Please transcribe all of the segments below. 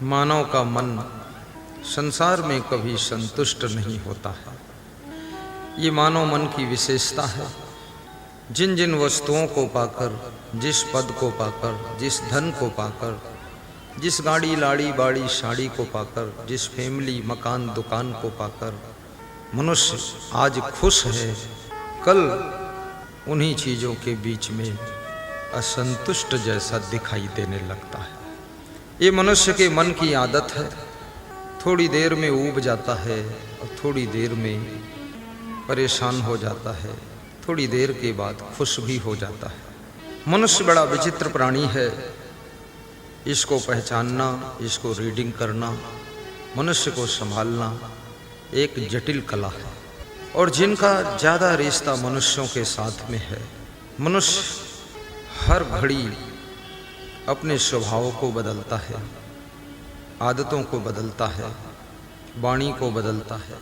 मानव का मन संसार में कभी संतुष्ट नहीं होता है। ये मानव मन की विशेषता है। जिन जिन वस्तुओं को पाकर, जिस पद को पाकर, जिस धन को पाकर, जिस गाड़ी लाड़ी बाड़ी साड़ी को पाकर, जिस फैमिली मकान दुकान को पाकर मनुष्य आज खुश है, कल उन्हीं चीज़ों के बीच में असंतुष्ट जैसा दिखाई देने लगता है। ये मनुष्य के मन की आदत है। थोड़ी देर में ऊब जाता है और थोड़ी देर में परेशान हो जाता है, थोड़ी देर के बाद खुश भी हो जाता है। मनुष्य बड़ा विचित्र प्राणी है। इसको पहचानना, इसको रीडिंग करना, मनुष्य को संभालना एक जटिल कला है। और जिनका ज़्यादा रिश्ता मनुष्यों के साथ में है, मनुष्य हर घड़ी अपने स्वभाव को बदलता है, आदतों को बदलता है, वाणी को बदलता है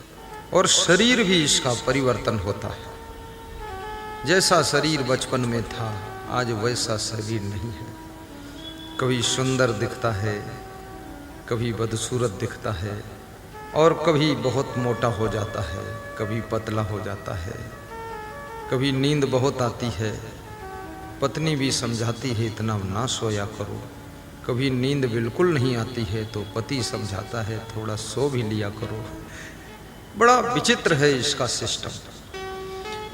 और शरीर भी इसका परिवर्तन होता है। जैसा शरीर बचपन में था आज वैसा शरीर नहीं है। कभी सुंदर दिखता है, कभी बदसूरत दिखता है और कभी बहुत मोटा हो जाता है, कभी पतला हो जाता है। कभी नींद बहुत आती है, पत्नी भी समझाती है इतना ना सोया करो। कभी नींद बिल्कुल नहीं आती है तो पति समझाता है थोड़ा सो भी लिया करो। बड़ा विचित्र है इसका सिस्टम।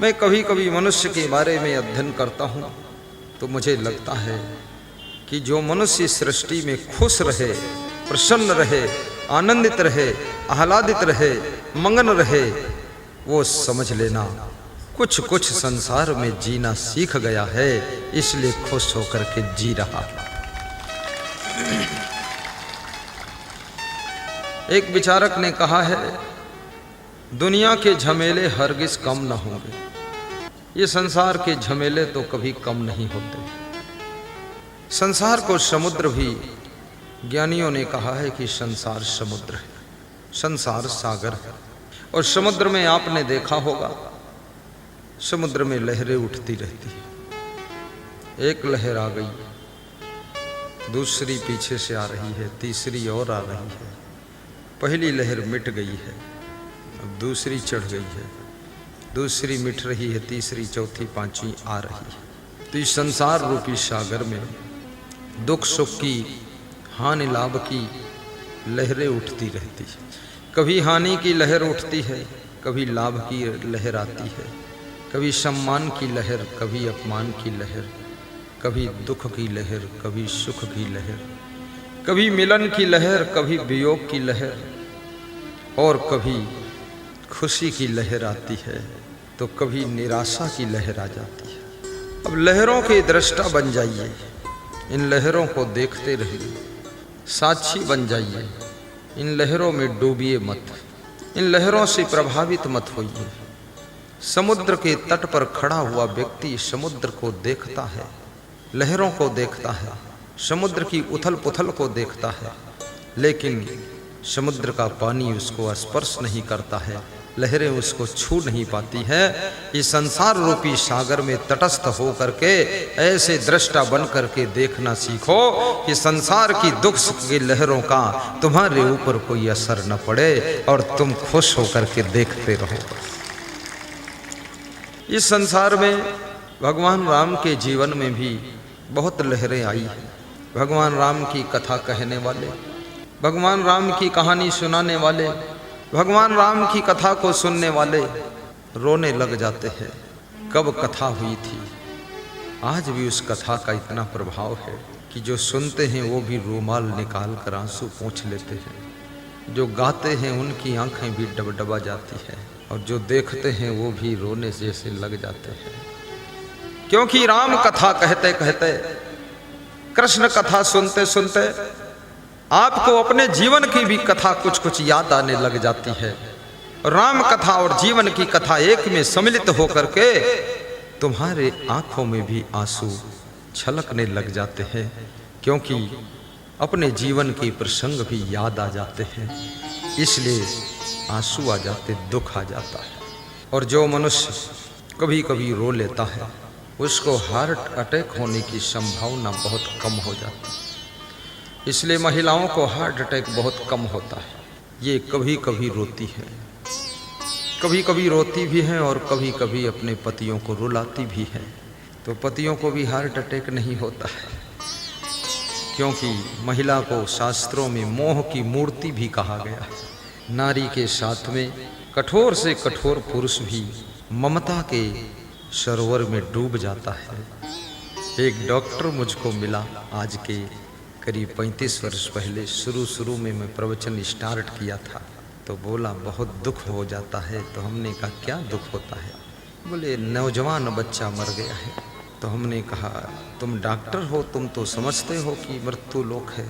मैं कभी कभी मनुष्य के बारे में अध्ययन करता हूँ तो मुझे लगता है कि जो मनुष्य सृष्टि में खुश रहे, प्रसन्न रहे, आनंदित रहे, आह्लादित रहे, मगन रहे, वो समझ लेना कुछ कुछ संसार में जीना सीख गया है, इसलिए खुश होकर के जी रहा है। एक विचारक ने कहा है, दुनिया के झमेले हरगिज कम न होंगे। ये संसार के झमेले तो कभी कम नहीं होते। संसार को समुद्र भी, ज्ञानियों ने कहा है कि संसार समुद्र है, संसार सागर है। और समुद्र में आपने देखा होगा, समुद्र में लहरें उठती रहती है। एक लहर आ गई, दूसरी पीछे से आ रही है, तीसरी और आ रही है। पहली लहर मिट गई है, अब दूसरी चढ़ गई है, दूसरी मिट रही है, तीसरी चौथी पांचवी आ रही है। तो इस संसार रूपी सागर में दुख सुख की, हानि लाभ की लहरें उठती रहती है। कभी हानि की लहर उठती है, कभी लाभ की लहर आती है, कभी सम्मान की लहर, कभी अपमान की लहर, कभी दुख की लहर, कभी सुख की लहर, कभी मिलन की लहर, कभी वियोग की लहर और कभी खुशी की लहर आती है तो कभी निराशा की लहर आ जाती है। अब लहरों के दृष्टा बन जाइए, इन लहरों को देखते रहिए, साक्षी बन जाइए, इन लहरों में डूबिए मत, इन लहरों से प्रभावित मत होइए। समुद्र के तट पर खड़ा हुआ व्यक्ति समुद्र को देखता है, लहरों को देखता है, समुद्र की उथल पुथल को देखता है, लेकिन समुद्र का पानी उसको स्पर्श नहीं करता है, लहरें उसको छू नहीं पाती है। इस संसार रूपी सागर में तटस्थ हो करके ऐसे दृष्टा बन करके देखना सीखो कि संसार की दुख की लहरों का तुम्हारे ऊपर कोई असर न पड़े और तुम खुश होकर के देखते रहो। इस संसार में भगवान राम के जीवन में भी बहुत लहरें आई हैं। भगवान राम की कथा कहने वाले, भगवान राम की कहानी सुनाने वाले, भगवान राम की कथा को सुनने वाले रोने लग जाते हैं। कब कथा हुई थी, आज भी उस कथा का इतना प्रभाव है कि जो सुनते हैं वो भी रूमाल निकाल कर आंसू पोंछ लेते हैं। जो गाते हैं उनकी आंखें भी डबडबा जाती हैं और जो देखते हैं वो भी रोने जैसे लग जाते हैं। क्योंकि राम कथा कहते कहते, कृष्ण कथा सुनते सुनते आपको अपने जीवन की भी कथा कुछ कुछ याद आने लग जाती है। राम कथा और जीवन की कथा एक में सम्मिलित होकर के तुम्हारे आंखों में भी आंसू छलकने लग जाते हैं, क्योंकि अपने जीवन के प्रसंग भी याद आ जाते हैं, इसलिए आंसू आ जाते, दुख आ जाता है। और जो मनुष्य कभी कभी रो लेता है उसको हार्ट अटैक होने की संभावना बहुत कम हो जाती है। इसलिए महिलाओं को हार्ट अटैक बहुत कम होता है। ये कभी कभी रोती है, कभी कभी रोती भी है और कभी कभी अपने पतियों को रुलाती भी है। तो पतियों को भी हार्ट अटैक नहीं होता है, क्योंकि महिला को शास्त्रों में मोह की मूर्ति भी कहा गया है। नारी के साथ में कठोर से कठोर पुरुष भी ममता के सरोवर में डूब जाता है। एक डॉक्टर मुझको मिला आज के करीब 35 वर्ष पहले। शुरू में मैं प्रवचन स्टार्ट किया था तो बोला बहुत दुख हो जाता है। तो हमने कहा क्या दुख होता है? बोले नौजवान बच्चा मर गया है। तो हमने कहा तुम डॉक्टर हो, तुम तो समझते हो कि मृत्यु लोक है।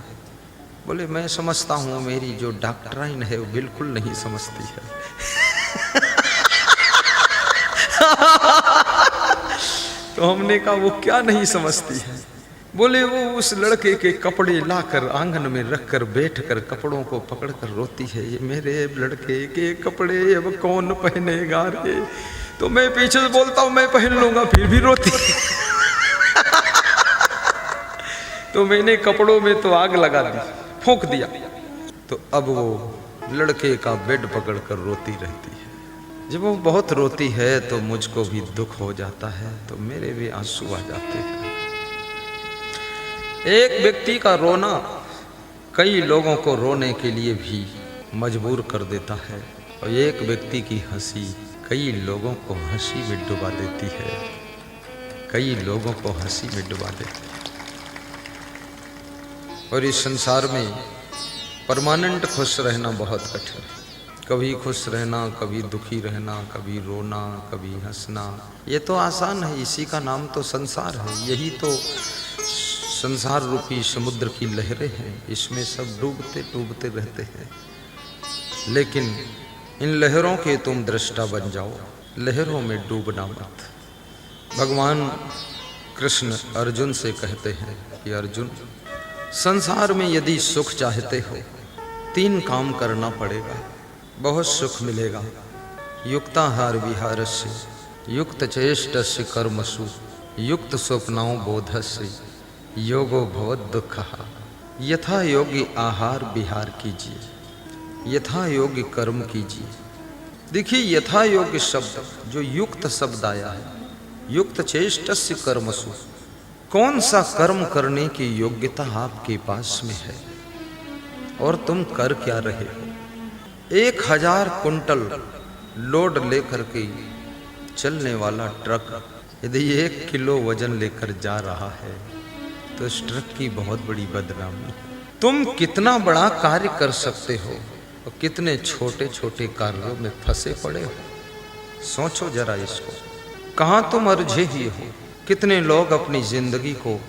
बोले मैं समझता हूँ, मेरी जो डॉक्टराइन है वो बिल्कुल नहीं समझती है। तो हमने कहा वो क्या नहीं समझती है? बोले वो उस लड़के के कपड़े लाकर आंगन में रखकर बैठकर कपड़ों को पकड़कर रोती है, ये मेरे लड़के के कपड़े अब कौन पहनेगा रे। तो मैं पीछे से बोलता हूँ मैं पहन लूंगा, फिर भी रोती है। तो मैंने कपड़ों में तो आग लगा दी, फूंक दिया। तो अब वो लड़के का बेड पकड़कर रोती रहती है। जब वो बहुत रोती है तो मुझको भी दुख हो जाता है, तो मेरे भी आंसू आ जाते हैं। एक व्यक्ति का रोना कई लोगों को रोने के लिए भी मजबूर कर देता है, और एक व्यक्ति की हंसी कई लोगों को हंसी में डुबा देती है, कई लोगों को हंसी में डुबा देती है। और इस संसार में परमानेंट खुश रहना बहुत कठिन है। कभी खुश रहना, कभी दुखी रहना, कभी रोना, कभी हंसना, ये तो आसान है। इसी का नाम तो संसार है। यही तो संसार रूपी समुद्र की लहरें हैं। इसमें सब डूबते डूबते रहते हैं। लेकिन इन लहरों के तुम दृष्टा बन जाओ, लहरों में डूबना मत। भगवान कृष्ण अर्जुन से कहते हैं कि अर्जुन, संसार में यदि सुख चाहते हो 3 काम करना पड़ेगा, बहुत सुख मिलेगा। युक्ताहार विहारस्य, युक्त चेष्टस्य कर्मसु, युक्त स्वप्नाओ बोधस्य, योगो भवत दुःखः। यथा योग्य आहार विहार कीजिए, यथा योग्य कर्म कीजिए। देखिए यथा योग्य शब्द जो युक्त शब्द आया है, युक्त चेष्टस्य कर्मसु, कौन सा कर्म करने की योग्यता आपके पास में है और तुम कर क्या रहे हो? 1000 कुंटल लोड लेकर के चलने वाला ट्रक यदि 1 किलो वजन लेकर जा रहा है तो इस ट्रक की बहुत बड़ी बदनामी। तुम कितना बड़ा कार्य कर सकते हो और कितने छोटे छोटे कार्यों में फंसे पड़े हो। सोचो जरा इसको, कहाँ तुम अर्झे ही हो। कितने लोग अपनी जिंदगी को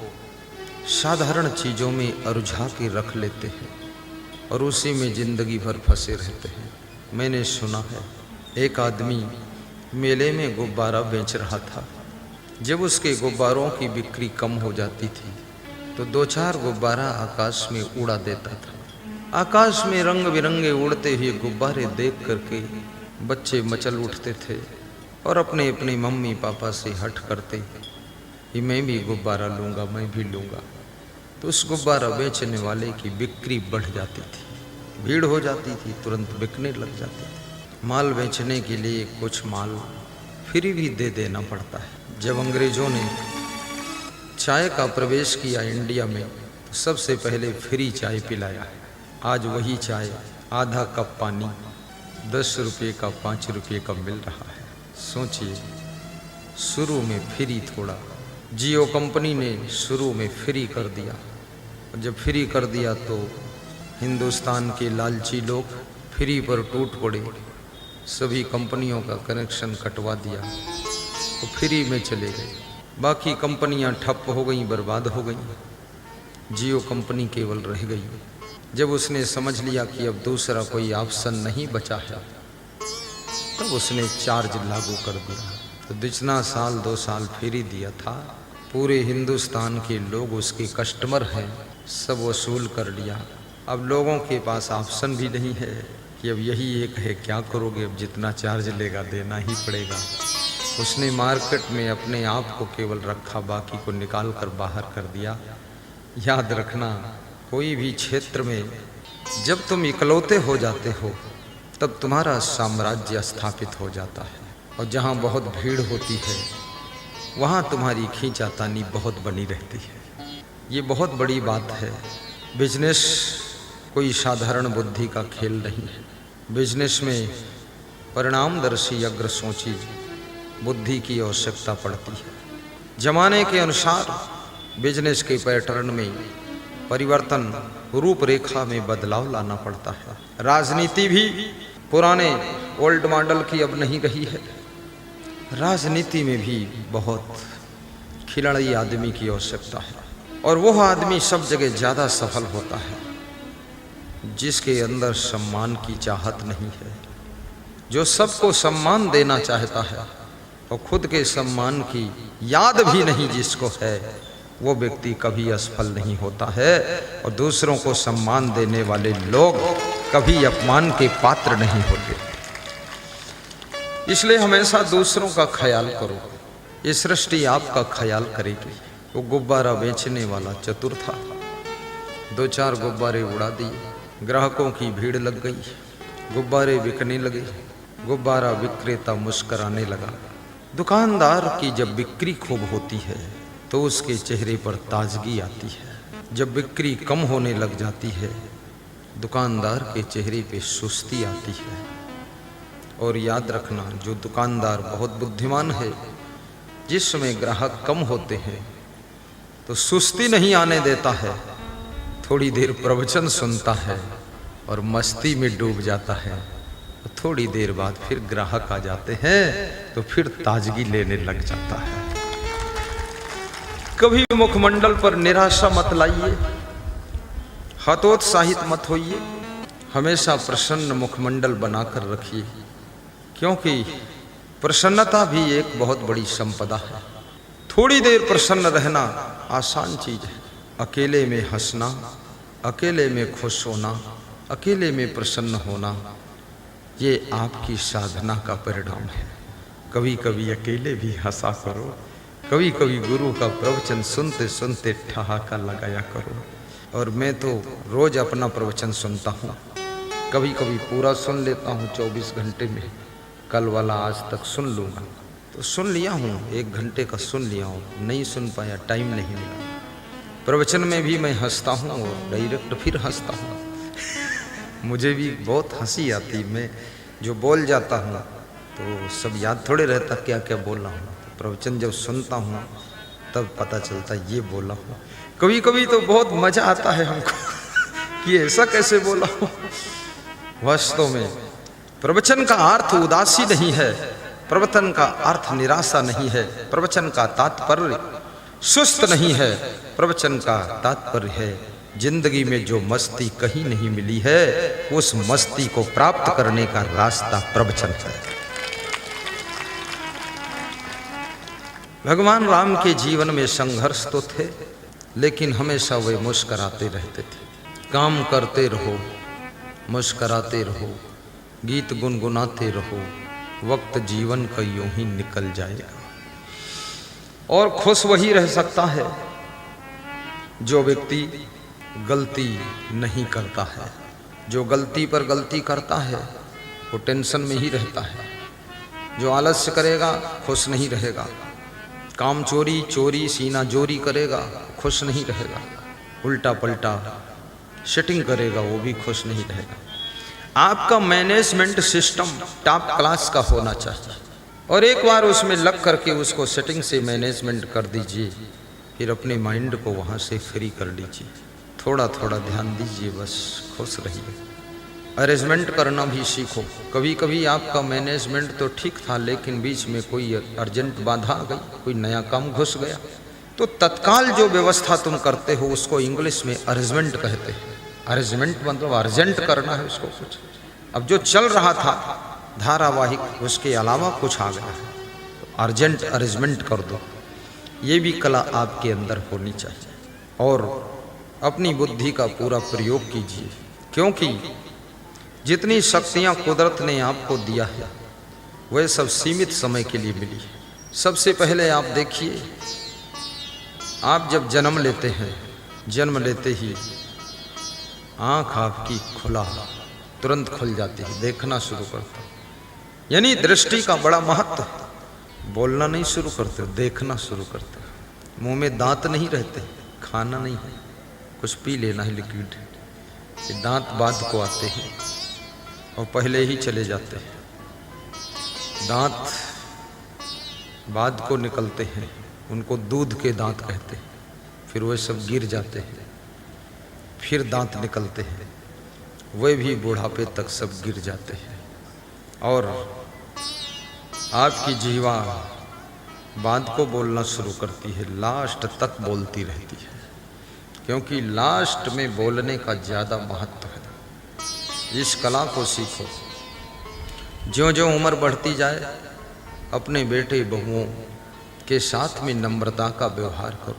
साधारण चीजों में अरुझा के रख लेते हैं और उसी में जिंदगी भर फंसे रहते हैं। मैंने सुना है एक आदमी मेले में गुब्बारा बेच रहा था। जब उसके गुब्बारों की बिक्री कम हो जाती थी तो 2-4 गुब्बारा आकाश में उड़ा देता था। आकाश में रंग बिरंगे उड़ते हुए गुब्बारे देख करके बच्चे मचल उठते थे और अपने अपने मम्मी पापा से हट करते कि मैं भी गुब्बारा लूँगा, मैं भी लूँगा। तो उस गुब्बारा बेचने वाले की बिक्री बढ़ जाती थी, भीड़ हो जाती थी, तुरंत बिकने लग जाती थी। माल बेचने के लिए कुछ माल फ्री भी दे देना पड़ता है। जब अंग्रेज़ों ने चाय का प्रवेश किया इंडिया में तो सबसे पहले फ्री चाय पिलाया। आज वही चाय आधा कप पानी 10 रुपये का 5 रुपये का मिल रहा है। सोचिए, शुरू में फ्री थोड़ा, जियो कंपनी ने शुरू में फ्री कर दिया। जब फ्री कर दिया तो हिंदुस्तान के लालची लोग फ्री पर टूट पड़े, सभी कंपनियों का कनेक्शन कटवा दिया तो फ्री में चले गए। बाकी कंपनियां ठप हो गईं, बर्बाद हो गईं, जियो कंपनी केवल रह गई। जब उसने समझ लिया कि अब दूसरा कोई ऑप्शन नहीं बचा है तब उसने चार्ज लागू कर दिया। तो जितना साल 2 साल फ्री दिया था, पूरे हिंदुस्तान के लोग उसके कस्टमर हैं, सब वसूल कर लिया। अब लोगों के पास ऑप्शन भी नहीं है कि अब यही एक है, क्या करोगे, अब जितना चार्ज लेगा देना ही पड़ेगा। उसने मार्केट में अपने आप को केवल रखा, बाकी को निकाल कर बाहर कर दिया। याद रखना, कोई भी क्षेत्र में जब तुम इकलौते हो जाते हो तब तुम्हारा साम्राज्य स्थापित हो जाता है, और जहाँ बहुत भीड़ होती है वहाँ तुम्हारी खींचातानी बहुत बनी रहती है। ये बहुत बड़ी बात है। बिजनेस कोई साधारण बुद्धि का खेल नहीं है। बिजनेस में परिणामदर्शी अग्र सोची बुद्धि की आवश्यकता पड़ती है। जमाने के अनुसार बिजनेस के पैटर्न में परिवर्तन, रूपरेखा में बदलाव लाना पड़ता है। राजनीति भी पुराने ओल्ड मॉडल की अब नहीं रही है। राजनीति में भी बहुत खिलाड़ी आदमी की आवश्यकता है, और वह आदमी सब जगह ज़्यादा सफल होता है जिसके अंदर सम्मान की चाहत नहीं है, जो सबको सम्मान देना चाहता है और खुद के सम्मान की याद भी नहीं जिसको है, वो व्यक्ति कभी असफल नहीं होता है। और दूसरों को सम्मान देने वाले लोग कभी अपमान के पात्र नहीं होते। इसलिए हमेशा दूसरों का ख्याल करो। ये सृष्टि आपका ख्याल करेगी। वो गुब्बारा बेचने वाला चतुर था, 2-4 गुब्बारे उड़ा दिए, ग्राहकों की भीड़ लग गई, गुब्बारे बिकने लगे, गुब्बारा विक्रेता मुस्कराने लगा। दुकानदार की जब बिक्री खूब होती है तो उसके चेहरे पर ताजगी आती है। जब बिक्री कम होने लग जाती है दुकानदार के चेहरे पे सुस्ती आती है। और याद रखना, जो दुकानदार बहुत बुद्धिमान है, जिस समय ग्राहक कम होते हैं तो सुस्ती नहीं आने देता है, थोड़ी देर प्रवचन सुनता है और मस्ती में डूब जाता है। थोड़ी देर बाद फिर ग्राहक आ जाते हैं तो फिर ताजगी लेने लग जाता है। कभी मुखमंडल पर निराशा मत लाइए, हतोत्साहित मत होइए, हमेशा प्रसन्न मुखमंडल बनाकर रखिए, क्योंकि प्रसन्नता भी एक बहुत बड़ी संपदा है। थोड़ी देर प्रसन्न रहना आसान चीज है। अकेले में हंसना, अकेले में खुश होना, अकेले में प्रसन्न होना, ये आपकी साधना का परिणाम है। कभी कभी अकेले भी हंसा करो, कभी कभी गुरु का प्रवचन सुनते सुनते ठहाका लगाया करो। और मैं तो रोज अपना प्रवचन सुनता हूँ, कभी कभी पूरा सुन लेता हूँ 24 घंटे में। कल वाला आज तक सुन लूँगा तो सुन लिया हूँ, 1 घंटे का सुन लिया हूँ, नहीं सुन पाया, टाइम नहीं मिला। प्रवचन में भी मैं हंसता हूँ और डायरेक्ट फिर हंसता हूँ। मुझे भी बहुत हंसी आती, मैं जो बोल जाता हूँ तो सब याद थोड़े रहता क्या क्या बोल रहा हूँ। प्रवचन जब सुनता हूँ तब पता चलता ये बोला हूँ। कभी कभी तो बहुत मजा आता है हमको कि ऐसा कैसे बोला हूँ। वास्तव में प्रवचन का अर्थ उदासी नहीं है, प्रवचन का अर्थ निराशा नहीं है, प्रवचन का तात्पर्य सुस्त नहीं है, प्रवचन का तात्पर्य है जिंदगी में जो मस्ती कहीं नहीं मिली है उस मस्ती को प्राप्त करने का रास्ता प्रवचन है। भगवान राम के जीवन में संघर्ष तो थे, लेकिन हमेशा वे मुस्कराते रहते थे। काम करते रहो, मुस्कराते रहो, गीत गुनगुनाते रहो, वक्त जीवन का यूं ही निकल जाएगा। और खुश वही रह सकता है जो व्यक्ति गलती नहीं करता है। जो गलती पर गलती करता है वो टेंशन में ही रहता है। जो आलस्य करेगा खुश नहीं रहेगा, काम चोरी चोरी सीना जोरी करेगा खुश नहीं रहेगा, उल्टा पलटा सेटिंग करेगा वो भी खुश नहीं रहेगा। आपका मैनेजमेंट सिस्टम टॉप क्लास का होना चाहिए, और एक बार उसमें लग करके उसको सेटिंग से मैनेजमेंट कर दीजिए, फिर अपने माइंड को वहाँ से फ्री कर लीजिए, थोड़ा थोड़ा ध्यान दीजिए, बस खुश रहिए। अरेंजमेंट करना भी सीखो। कभी कभी आपका मैनेजमेंट तो ठीक था, लेकिन बीच में कोई अर्जेंट बाधा आ गई, कोई नया काम घुस गया, तो तत्काल जो व्यवस्था तुम करते हो उसको इंग्लिश में अरेंजमेंट कहते हैं। अरेंजमेंट मतलब अर्जेंट करना है उसको कुछ। अब जो चल रहा था धारावाहिक, उसके अलावा कुछ आ गया है, तो अर्जेंट अरेंजमेंट कर दो। ये भी कला आपके अंदर होनी चाहिए, और अपनी बुद्धि का पूरा प्रयोग कीजिए, क्योंकि जितनी शक्तियाँ कुदरत ने आपको दिया है वह सब सीमित समय के लिए मिली है। सबसे पहले आप देखिए, आप जब जन्म लेते हैं, जन्म लेते ही आंख आपकी खुला तुरंत खुल जाती है, देखना शुरू करते, यानी दृष्टि का बड़ा महत्व। बोलना नहीं शुरू करते, देखना शुरू करते। मुंह में दांत नहीं रहते, खाना नहीं है, कुछ पी लेना है लिक्विड, ये दांत बाद को आते हैं और पहले ही चले जाते हैं। दांत बाद को निकलते हैं, उनको दूध के दांत कहते हैं। फिर वे सब गिर जाते हैं, फिर दांत निकलते हैं, वे भी बुढ़ापे तक सब गिर जाते हैं। और आपकी जीवा बाद को बोलना शुरू करती है, लास्ट तक बोलती रहती है, क्योंकि लास्ट में बोलने का ज़्यादा महत्व है। इस कला को सीखो। ज्यों ज्यों उम्र बढ़ती जाए, अपने बेटे बहुओं के साथ में नम्रता का व्यवहार करो,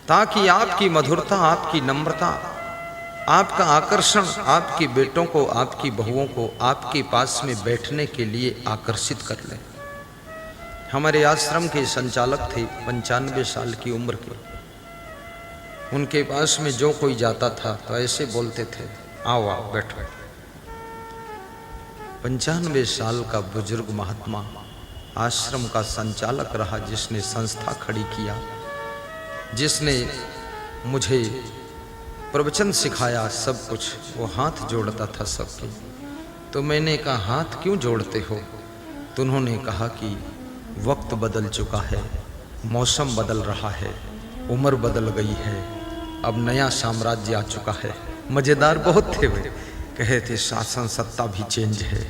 ताकि आपकी मधुरता, आपकी नम्रता, आपका आकर्षण आपके बेटों को, आपकी बहुओं को आपके पास में बैठने के लिए आकर्षित कर ले। हमारे आश्रम के संचालक थे, 95 साल की उम्र के। उनके पास में जो कोई जाता था तो ऐसे बोलते थे, आओ आओ बैठो। 95 साल का बुजुर्ग महात्मा आश्रम का संचालक रहा, जिसने संस्था खड़ी किया, जिसने मुझे प्रवचन सिखाया, सब कुछ। वो हाथ जोड़ता था सबके। तो मैंने कहा, हाथ क्यों जोड़ते हो? तो उन्होंने कहा कि वक्त बदल चुका है, मौसम बदल रहा है, उम्र बदल गई है, अब नया साम्राज्य आ चुका है। मज़ेदार बहुत थे वे। कहे थे, शासन सत्ता भी चेंज है,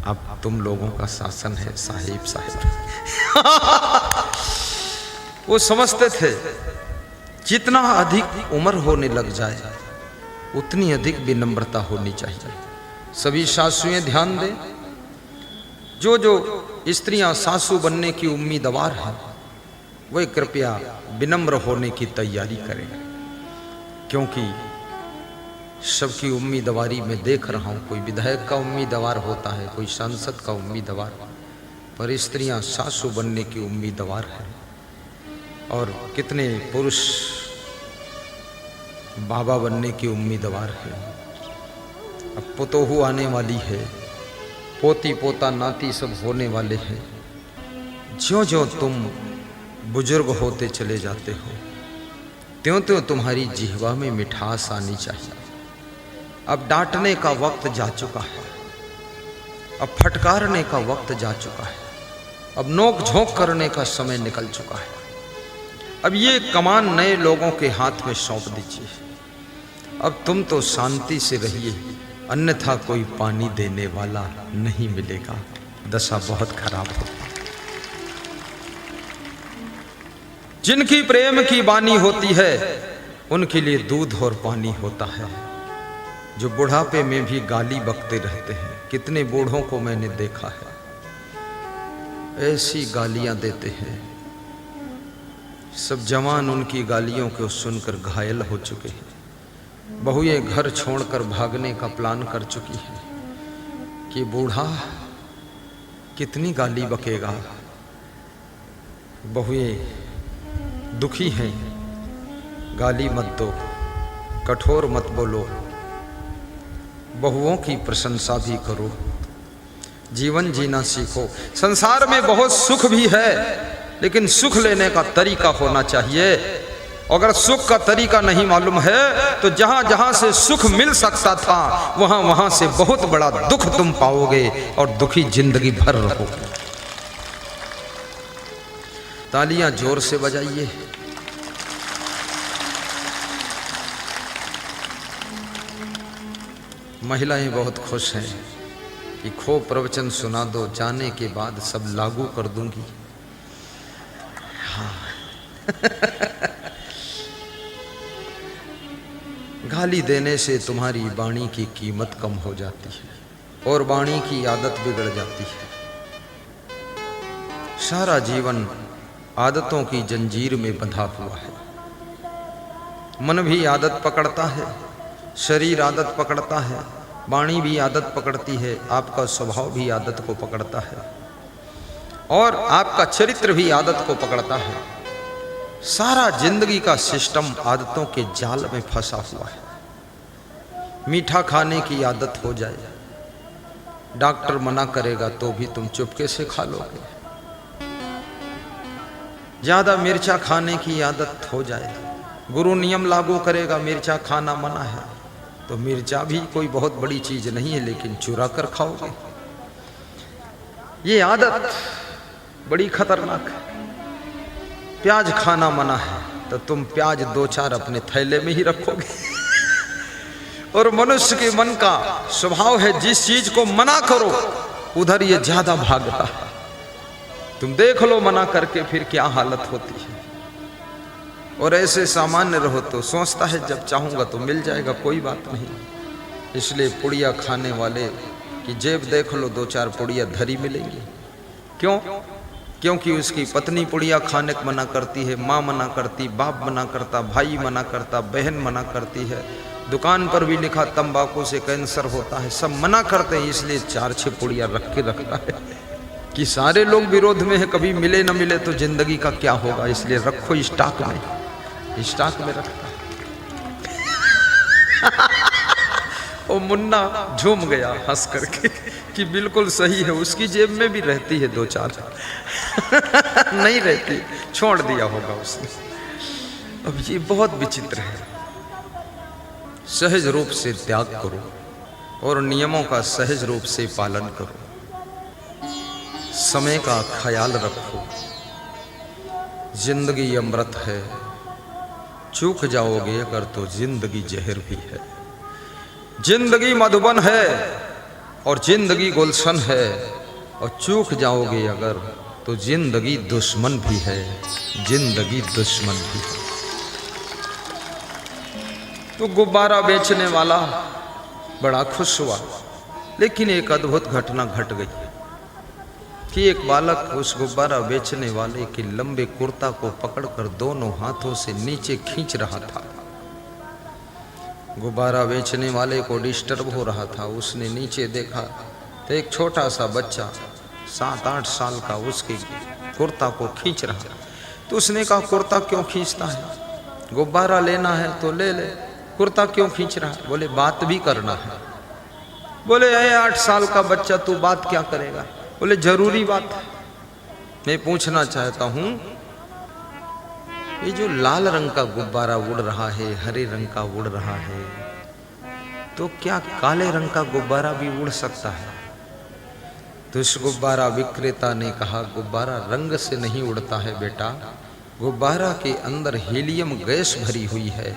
अब तुम लोगों का शासन है साहिब साहिब। वो समझते थे जितना अधिक उम्र होने लग जाए उतनी अधिक विनम्रता होनी चाहिए। सभी सासुएं ध्यान दें, जो जो स्त्रियां सासू बनने की उम्मीदवार हैं, वे कृपया विनम्र होने की तैयारी करें, क्योंकि सबकी उम्मीदवारी में देख रहा हूँ, कोई विधायक का उम्मीदवार होता है, कोई सांसद का उम्मीदवार, पर स्त्रियां सासू बनने की उम्मीदवार हैं। और कितने पुरुष बाबा बनने की उम्मीदवार हैं। अब पुतोहू आने वाली है, पोती पोता नाती सब होने वाले हैं। ज्यों ज्यों तुम बुजुर्ग होते चले जाते हो, त्यों त्यों तुम्हारी जिह्वा में मिठास आनी चाहिए। अब डांटने का वक्त जा चुका है, अब फटकारने का वक्त जा चुका है, अब नोक झोंक करने का समय निकल चुका है। अब ये कमान नए लोगों के हाथ में सौंप दीजिए। अब तुम तो शांति से रहिए, अन्यथा कोई पानी देने वाला नहीं मिलेगा, दशा बहुत खराब होगी। जिनकी प्रेम की वाणी होती है उनके लिए दूध और पानी होता है। जो बुढ़ापे में भी गाली बकते रहते हैं, कितने बूढ़ों को मैंने देखा है, ऐसी गालियां देते हैं। सब जवान उनकी गालियों को सुनकर घायल हो चुके हैं। बहुएं घर छोड़कर भागने का प्लान कर चुकी है कि बूढ़ा कितनी गाली बकेगा। बहुएं दुखी हैं, गाली मत दो, कठोर मत बोलो, बहुओं की प्रशंसा भी करो, जीवन जीना सीखो। संसार में बहुत सुख भी है, लेकिन सुख लेने का तरीका होना चाहिए। अगर सुख का तरीका नहीं मालूम है तो जहां जहां से सुख मिल सकता था वहां वहां से बहुत बड़ा दुख तुम पाओगे और दुखी जिंदगी भर रहोगे। तालियां जोर से बजाइए। महिलाएं बहुत खुश हैं कि खूब प्रवचन सुना दो, जाने के बाद सब लागू कर दूंगी। हाँ। गाली देने से तुम्हारी वाणी की कीमत कम हो जाती है और वाणी की आदत बिगड़ जाती है। सारा जीवन आदतों की जंजीर में बंधा हुआ है। मन भी आदत पकड़ता है, शरीर आदत पकड़ता है, वाणी भी आदत पकड़ती है, आपका स्वभाव भी आदत को पकड़ता है और आपका चरित्र भी आदत को पकड़ता है। सारा जिंदगी का सिस्टम आदतों के जाल में फंसा हुआ है। मीठा खाने की आदत हो जाए, डॉक्टर मना करेगा तो भी तुम चुपके से खा लोगे। ज्यादा मिर्चा खाने की आदत हो जाए, गुरु नियम लागू करेगा मिर्चा खाना मना है, तो मिर्चा भी कोई बहुत बड़ी चीज नहीं है, लेकिन चुरा कर खाओगे। ये आदत बड़ी खतरनाक है। प्याज खाना मना है तो तुम प्याज 2-4 अपने थैले में ही रखोगे। और मनुष्य के मन का स्वभाव है, जिस चीज को मना करो उधर ये ज्यादा भागता है। तुम देख लो मना करके फिर क्या हालत होती है। और ऐसे सामान्य रहो तो सोचता है जब चाहूंगा तो मिल जाएगा, कोई बात नहीं। इसलिए पुड़िया खाने वाले की जेब देख लो, 2-4 पुड़िया धरी मिलेंगी। क्यों? क्योंकि उसकी पत्नी पुड़िया खाने को मना करती है, माँ मना करती, बाप मना करता, भाई मना करता, बहन मना करती है। दुकान पर भी लिखा तंबाकू से कैंसर होता है, सब मना करते हैं। इसलिए 4-6 पुड़िया रख के रखता है कि सारे लोग विरोध में है, कभी मिले न मिले तो जिंदगी का क्या होगा, इसलिए रखो स्टॉक में, स्टॉक में रखता है। वो मुन्ना झूम गया हंस करके कि बिल्कुल सही है, उसकी जेब में भी रहती है 2-4 नहीं रहती, छोड़ दिया होगा उसने। अब ये बहुत विचित्र है। सहज रूप से त्याग करो और नियमों का सहज रूप से पालन करो। समय का ख्याल रखो। जिंदगी अमृत है, चूक जाओगे अगर तो जिंदगी जहर भी है। जिंदगी मधुबन है और जिंदगी गुलशन है, और चूक जाओगे अगर तो जिंदगी दुश्मन भी है, जिंदगी दुश्मन भी है। तो गुब्बारा बेचने वाला बड़ा खुश हुआ, लेकिन एक अद्भुत घटना घट गई कि एक बालक उस गुब्बारा बेचने वाले के लंबे कुर्ता को पकड़कर दोनों हाथों से नीचे खींच रहा था। गुब्बारा बेचने वाले को डिस्टर्ब हो रहा था। उसने नीचे देखा तो एक छोटा सा बच्चा 7-8 साल का उसके कुर्ता को खींच रहा। तो उसने कहा कुर्ता क्यों खींचता है, गुब्बारा लेना है तो ले ले, कुर्ता क्यों खींच रहा है? बोले बात भी करना है। बोले 8 साल का बच्चा तू बात क्या करेगा? बोले जरूरी बात है। मैं पूछना चाहता हूं, ये जो लाल रंग का गुब्बारा उड़ रहा है, हरे रंग का उड़ रहा है, तो क्या काले रंग का गुब्बारा भी उड़ सकता है? तो इस गुब्बारा विक्रेता ने कहा गुब्बारा रंग से नहीं उड़ता है बेटा, गुब्बारा के अंदर हीलियम गैस भरी हुई है,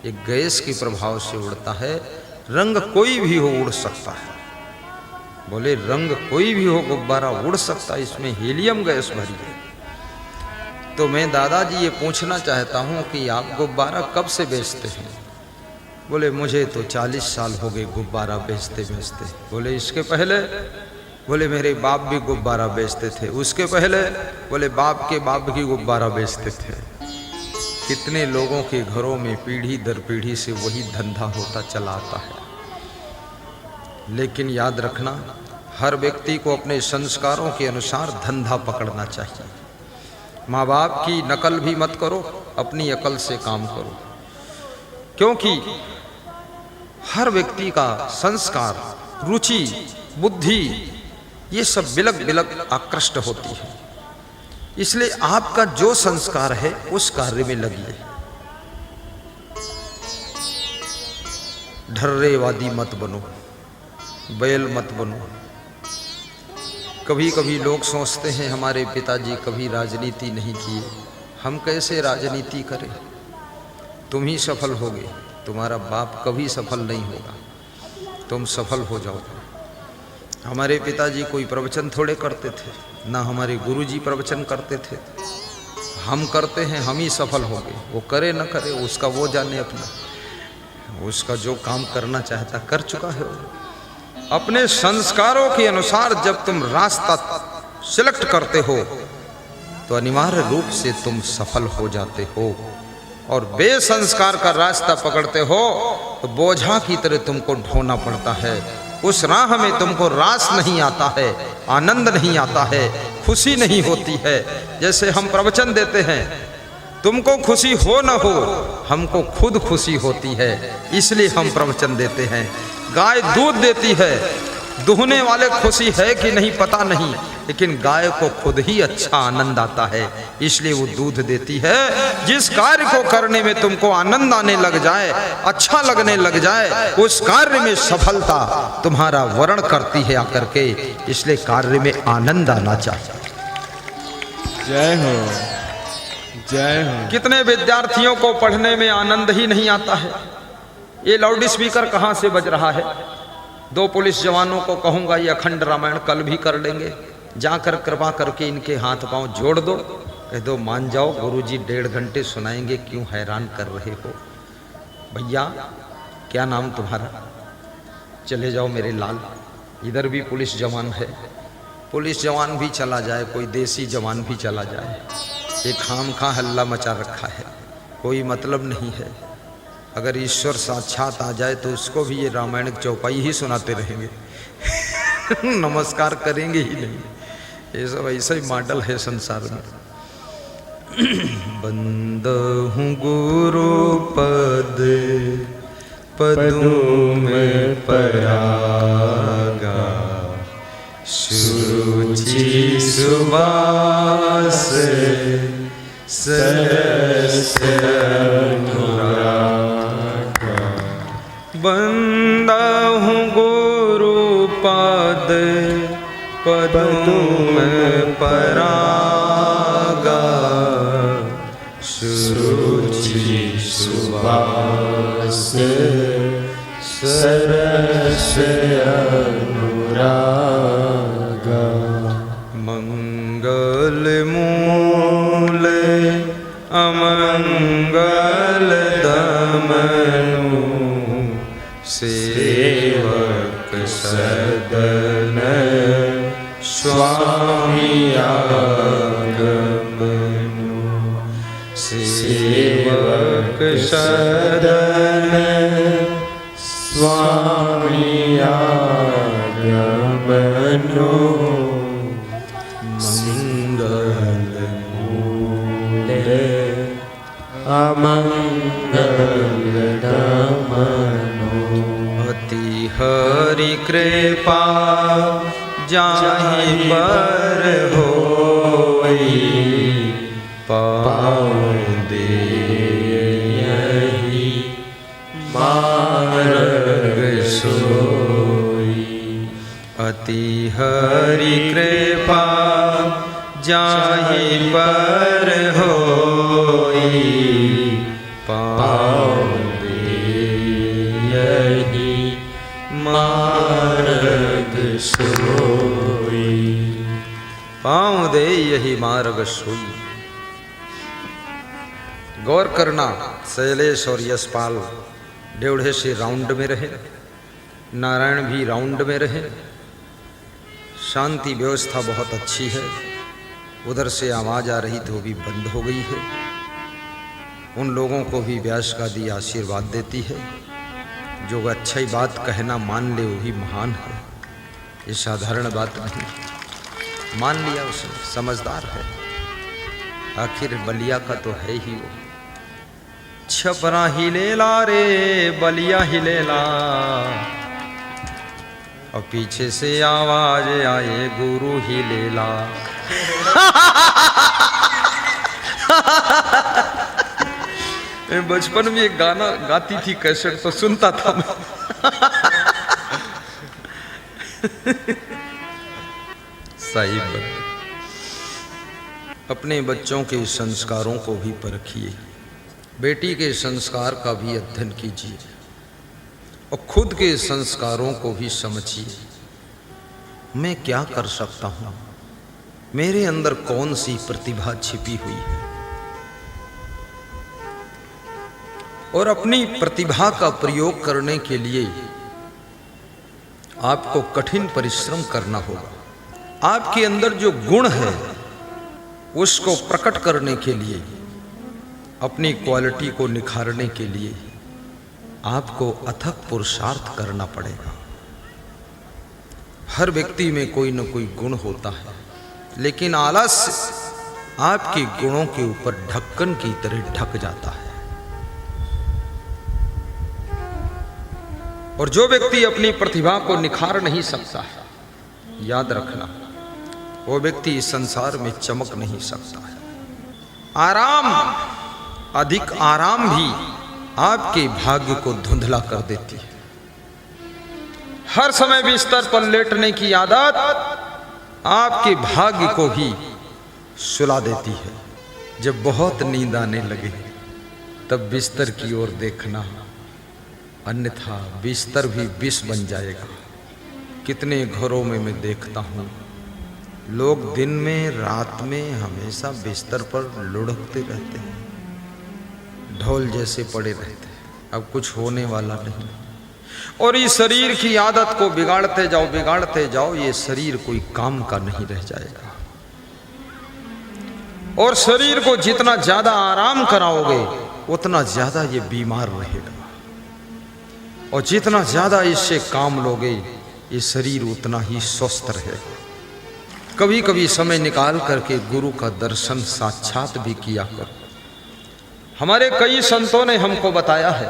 एक गैस के प्रभाव से उड़ता है। रंग कोई भी हो उड़ सकता है। बोले रंग कोई भी हो, गुब्बारा उड़ सकता है, इसमें हीलियम गैस भरी है। तो मैं दादाजी ये पूछना चाहता हूँ कि आप गुब्बारा कब से बेचते हैं? बोले मुझे तो 40 साल हो गए गुब्बारा बेचते बेचते। बोले इसके पहले? बोले मेरे बाप भी गुब्बारा बेचते थे। उसके पहले? बोले बाप के बाप भी गुब्बारा बेचते थे। कितने लोगों के घरों में पीढ़ी दर पीढ़ी से वही धंधा होता चला आता है। लेकिन याद रखना, हर व्यक्ति को अपने संस्कारों के अनुसार धंधा पकड़ना चाहिए। माँ बाप की नकल भी मत करो, अपनी अकल से काम करो, क्योंकि हर व्यक्ति का संस्कार, रुचि, बुद्धि ये सब बिलक बिलक आकृष्ट होती है। इसलिए आपका जो संस्कार है उस कार्य में लगिए। ढर्रेवादी मत बनो, बैल मत बनो। कभी कभी लोग सोचते हैं हमारे पिताजी कभी राजनीति नहीं किए, हम कैसे राजनीति करें? तुम ही सफल होगे, तुम्हारा बाप कभी सफल नहीं होगा, तुम सफल हो जाओगे। हमारे पिताजी कोई प्रवचन थोड़े करते थे, ना हमारे गुरुजी प्रवचन करते थे। हम करते हैं, हम ही सफल होंगे। वो करे न करे उसका वो जाने, अपना उसका जो काम करना चाहता कर चुका है। अपने संस्कारों के अनुसार जब तुम रास्ता सिलेक्ट करते हो तो अनिवार्य रूप से तुम सफल हो जाते हो, और बेसंस्कार का रास्ता पकड़ते हो तो बोझा की तरह तुमको ढोना पड़ता है। उस राह में तुमको रास नहीं आता है, आनंद नहीं आता है, खुशी नहीं होती है। जैसे हम प्रवचन देते हैं, तुमको खुशी हो न हो, हमको खुद खुशी होती है, इसलिए हम प्रवचन देते हैं। गाय दूध देती है, दुहने वाले खुशी है कि नहीं पता नहीं, लेकिन गाय को खुद ही अच्छा आनंद आता है, इसलिए वो दूध देती है। जिस कार्य को करने में तुमको आनंद आने लग जाए, अच्छा लगने लग जाए, उस कार्य में सफलता तुम्हारा वर्ण करती है आकर के, इसलिए कार्य में आनंद आना चाहिए। जय हो, जय हो। कितने विद्यार्थियों को पढ़ने में आनंद ही नहीं आता है। ये लाउड स्पीकर कहाँ से बज रहा है? 2 पुलिस जवानों को कहूंगा ये अखंड रामायण कल भी कर लेंगे, जाकर कृपा करके इनके हाथ पांव जोड़ दो, कह दो मान जाओ, गुरुजी 1.5 घंटे सुनाएंगे, क्यों हैरान कर रहे हो। भैया क्या नाम तुम्हारा? चले जाओ मेरे लाल। इधर भी पुलिस जवान है, पुलिस जवान भी चला जाए, कोई देसी जवान भी चला जाए, ये खामखा हल्ला मचा रखा है, कोई मतलब नहीं है। अगर ईश्वर साक्षात आ जाए तो उसको भी ये रामायण चौपाई ही सुनाते रहेंगे नमस्कार करेंगे ही नहीं। ये सब ऐसा ही मॉडल है संसार में। बंदहूँ गुरु पद पदों में परागा, सुरुचि सुवास सरस अनुरागा। बंदा हूँ गुरु पद पदों में परागा, सुरुचि सुवास सरस अनुरागा। मंगल मूल अमंगल दमनु, सेवक सदन स्वामी आगमनु। सेवक सदन स्वामी आगमनु। मंगल मूले अमंगल दमनु। अति हरि कृपा जाहि पर होई, पाऊँ देहि मार्ग सोई। अति हरि कृपा जाहि पर होई, पाऊँ देहि मार्ग सोई। पाऊँ दे यही मार्ग सोई। गौर करना, शैलेश और यशपाल डेढ़े से राउंड में रहे, नारायण भी राउंड में रहे। शांति व्यवस्था बहुत अच्छी है। उधर से आवाज आ रही थी, वो भी बंद हो गई है। उन लोगों को भी व्यास का दी आशीर्वाद देती है। जो अच्छी बात कहना मान ले वही महान है, ये साधारण बात नहीं। मान लिया उसने, समझदार है। आखिर बलिया का तो है ही वो। छपरा हिलेला रे बलिया हिलेला, और पीछे से आवाज आए गुरु हिलेला। बचपन में एक गाना गाती थी कैसेट, तो सुनता था मैं। साहिब अपने बच्चों के संस्कारों को भी परखिए, बेटी के संस्कार का भी अध्ययन कीजिए और खुद के संस्कारों को भी समझिए। मैं क्या कर सकता हूँ, मेरे अंदर कौन सी प्रतिभा छिपी हुई है, और अपनी प्रतिभा का प्रयोग करने के लिए आपको कठिन परिश्रम करना होगा। आपके अंदर जो गुण है उसको प्रकट करने के लिए, अपनी क्वालिटी को निखारने के लिए आपको अथक पुरुषार्थ करना पड़ेगा। हर व्यक्ति में कोई न कोई गुण होता है, लेकिन आलस्य आपके गुणों के ऊपर ढक्कन की तरह ढक जाता है। और जो व्यक्ति अपनी प्रतिभा को निखार नहीं सकता है, याद रखना वो व्यक्ति इस संसार में चमक नहीं सकता है। आराम, अधिक आराम भी आपके भाग्य को धुंधला कर देती है। हर समय बिस्तर पर लेटने की आदत आपके भाग्य को भी सुला देती है। जब बहुत नींद आने लगे तब बिस्तर की ओर देखना, अन्यथा बिस्तर भी विष बन जाएगा। कितने घरों में मैं देखता हूँ लोग दिन में रात में हमेशा बिस्तर पर लुढ़कते रहते हैं, ढोल जैसे पड़े रहते हैं, अब कुछ होने वाला नहीं। और इस शरीर की आदत को बिगाड़ते जाओ, ये शरीर कोई काम का नहीं रह जाएगा। और शरीर को जितना ज्यादा आराम कराओगे उतना ज्यादा ये बीमार रहेगा, और जितना ज्यादा इससे काम लोगे ये शरीर उतना ही स्वस्थ रहेगा। कभी कभी समय निकाल करके गुरु का दर्शन साक्षात भी किया करो। हमारे कई संतों ने हमको बताया है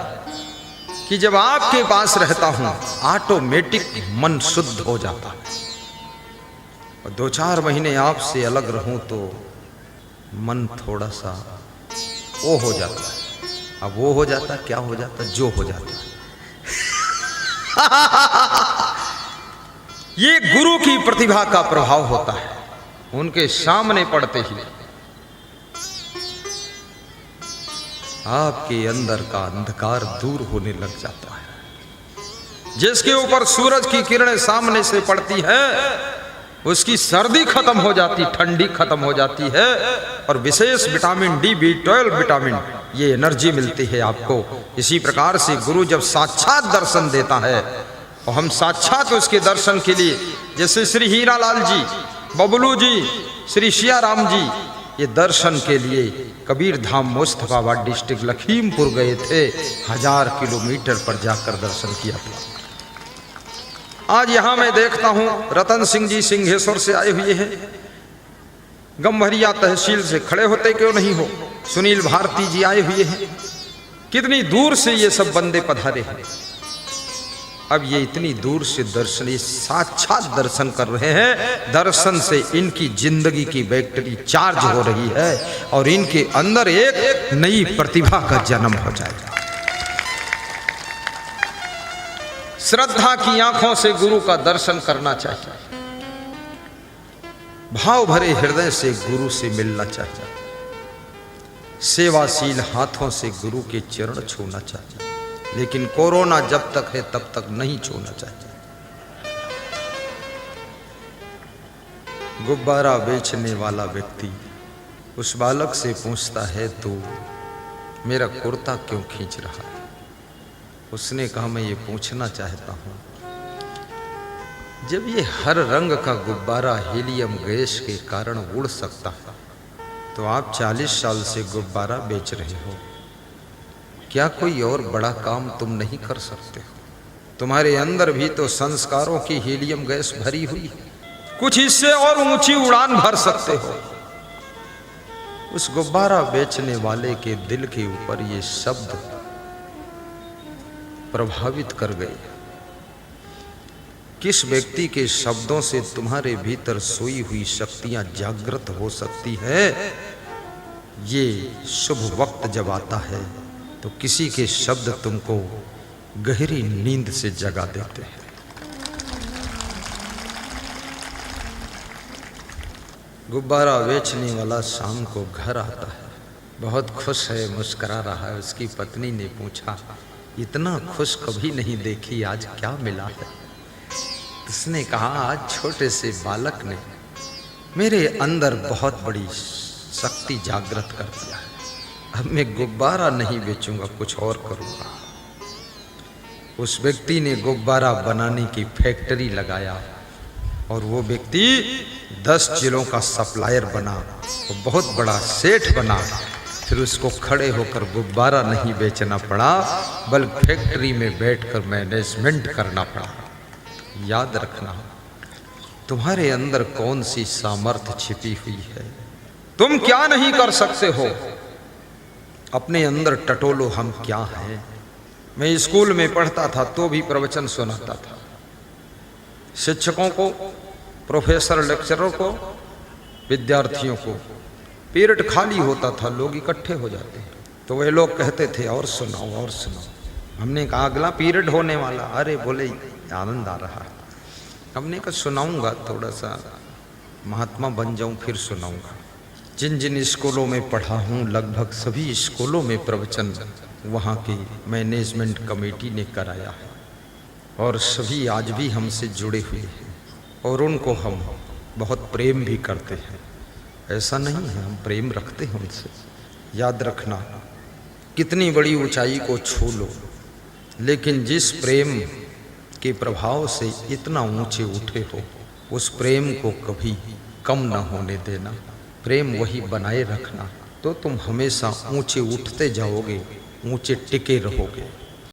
कि जब आपके पास रहता हूं ऑटोमेटिक मन शुद्ध हो जाता है, और 2-4 महीने आपसे अलग रहूं तो मन थोड़ा सा वो हो जाता है। अब वो हो जाता क्या हो जाता, जो हो जाता है। ये गुरु की प्रतिभा का प्रभाव होता है। उनके सामने पड़ते ही आपके अंदर का अंधकार दूर होने लग जाता है। जिसके ऊपर सूरज की किरणें सामने से पड़ती है उसकी सर्दी खत्म हो जाती, ठंडी खत्म हो जाती है, और विशेष विटामिन डी, B12 विटामिन, ये एनर्जी मिलती है आपको। इसी प्रकार से गुरु जब साक्षात दर्शन देता है और हम साक्षात उसके दर्शन के लिए, जैसे श्री हीरालाल जी, बबलू जी, श्री सिया राम जी, ये दर्शन के लिए कबीर धाम मुस्तफाबाद डिस्ट्रिक्ट लखीमपुर गए थे। 1000 किलोमीटर पर जाकर दर्शन किया था। आज यहां मैं देखता हूं रतन सिंह जी सिंहेश्वर से आए हुए हैं, गम्हरिया तहसील से, खड़े होते क्यों नहीं हो। सुनील भारती जी आए हुए हैं, कितनी दूर से ये सब बंदे पधारे हैं। अब ये इतनी दूर से दर्शन, ये साक्षात दर्शन कर रहे हैं। दर्शन से इनकी जिंदगी की बैटरी चार्ज हो रही है और इनके अंदर एक नई प्रतिभा का जन्म हो जाएगा। श्रद्धा की आंखों से गुरु का दर्शन करना चाहिए, भाव भरे हृदय से गुरु से मिलना चाहिए, सेवाशील हाथों से गुरु के चरण छूना चाहिए। लेकिन कोरोना जब तक है तब तक नहीं छूना चाहिए। गुब्बारा बेचने वाला व्यक्ति उस बालक से पूछता है, तू मेरा कुर्ता क्यों खींच रहा है। उसने कहा, मैं ये पूछना चाहता हूं, जब ये हर रंग का गुब्बारा हीलियम गैस के कारण उड़ सकता है तो आप 40 साल से गुब्बारा बेच रहे हो, क्या कोई और बड़ा काम तुम नहीं कर सकते हो। तुम्हारे अंदर भी तो संस्कारों की हीलियम गैस भरी हुई है, कुछ इससे और ऊंची उड़ान भर सकते हो। उस गुब्बारा बेचने वाले के दिल के ऊपर ये शब्द प्रभावित कर गए। किस व्यक्ति के शब्दों से तुम्हारे भीतर सोई हुई शक्तियां जागृत हो सकती है। ये शुभ वक्त जब आता है तो किसी के शब्द तुमको गहरी नींद से जगा देते हैं। गुब्बारा बेचने वाला शाम को घर आता है, बहुत खुश है, मुस्कुरा रहा है। उसकी पत्नी ने पूछा, इतना खुश कभी नहीं देखी, आज क्या मिला है। उसने कहा, आज छोटे से बालक ने मेरे अंदर बहुत बड़ी शक्ति जागृत कर दिया है। अब मैं गुब्बारा नहीं बेचूंगा, कुछ और करूंगा। उस व्यक्ति ने गुब्बारा बनाने की फैक्ट्री लगाया और वो व्यक्ति 10 जिलों का सप्लायर बना, वो बहुत बड़ा सेठ बना। फिर उसको खड़े होकर गुब्बारा नहीं बेचना पड़ा, बल्कि फैक्ट्री में बैठकर मैनेजमेंट करना पड़ा। याद रखना, तुम्हारे अंदर कौन सी सामर्थ्य छिपी हुई है, तुम क्या नहीं कर सकते हो। अपने अंदर टटोलो, हम क्या हैं। मैं स्कूल में पढ़ता था तो भी प्रवचन सुनाता था। शिक्षकों को, प्रोफेसर, लेक्चरों को, विद्यार्थियों को पीरियड खाली होता था, लोग इकट्ठे हो जाते तो वे लोग कहते थे और सुनाओ और सुनाओ। हमने कहा अगला पीरियड होने वाला। अरे बोले आनंद आ रहा है। हमने कहा सुनाऊंगा, थोड़ा सा महात्मा बन जाऊं फिर सुनाऊंगा। जिन जिन स्कूलों में पढ़ा हूँ लगभग सभी स्कूलों में प्रवचन वहाँ की मैनेजमेंट कमेटी ने कराया है और सभी आज भी हमसे जुड़े हुए हैं और उनको हम बहुत प्रेम भी करते हैं। ऐसा नहीं है, हम प्रेम रखते हैं उनसे। याद रखना, कितनी बड़ी ऊंचाई को छू लो, लेकिन जिस प्रेम के प्रभाव से इतना ऊंचे उठे हो, उस प्रेम को कभी कम ना होने देना। प्रेम वही बनाए रखना, तो तुम हमेशा ऊंचे उठते जाओगे, ऊंचे टिके रहोगे।